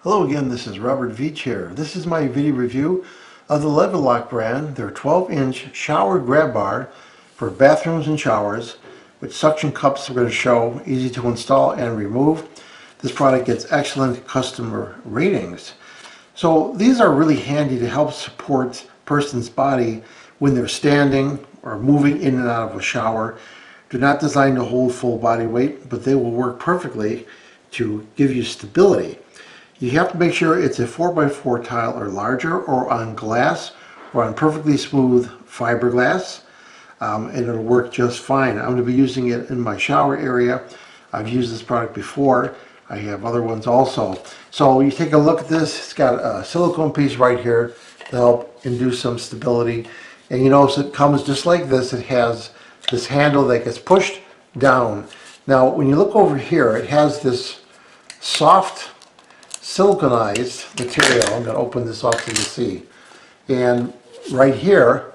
Hello again, this is Robert Veach here. This is my video review of the LEVERLOC brand, their 12-inch shower grab bar for bathrooms and showers, with suction cups we're going to show, easy to install and remove. This product gets excellent customer ratings. So these are really handy to help support a person's body when they're standing or moving in and out of a shower. They're not designed to hold full body weight, but they will work perfectly to give you stability. You have to make sure it's a 4x4 tile or larger, or on glass, or on perfectly smooth fiberglass, and it'll work just fine. I'm going to be using it in my shower area. I've used this product before. I have other ones also. So you take a look at this. It's got a silicone piece right here to help induce some stability. And you notice it comes just like this. It has this handle that gets pushed down. Now when you look over here, it has this soft siliconized material. I'm going to open this up so you can see. And right here,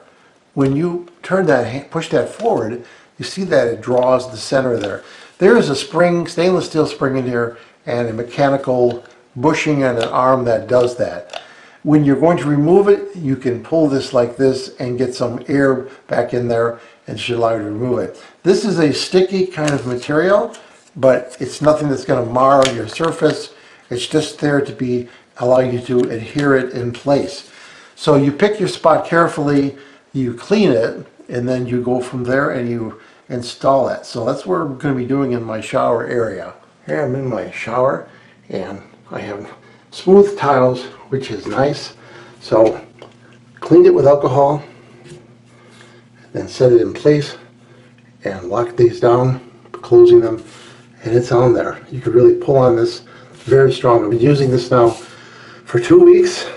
when you turn that, push that forward, you see that it draws the center there. There is a spring, stainless steel spring in here, and a mechanical bushing and an arm that does that. When you're going to remove it, you can pull this like this and get some air back in there, and it should allow you to remove it. This is a sticky kind of material, but it's nothing that's going to mar your surface. It's just there to allow you to adhere it in place. So you pick your spot carefully, you clean it, and then you go from there and you install it. So that's what I'm going to be doing in my shower area. Here I'm in my shower and I have smooth tiles, which is nice. So cleaned it with alcohol, then set it in place and lock these down, closing them, and it's on there. You can really pull on this. Very strong. I've been using this now for 2 weeks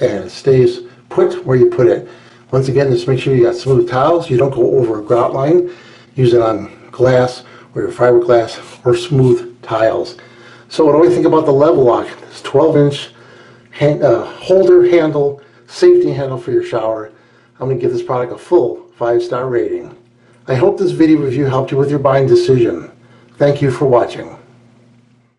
and it stays put where you put it. Once again, just make sure you got smooth tiles. You don't go over a grout line. Use it on glass or your fiberglass or smooth tiles. So what do I think about the LEVERLOC? This 12-inch holder handle, safety handle for your shower. I'm going to give this product a full 5-star rating. I hope this video review helped you with your buying decision. Thank you for watching.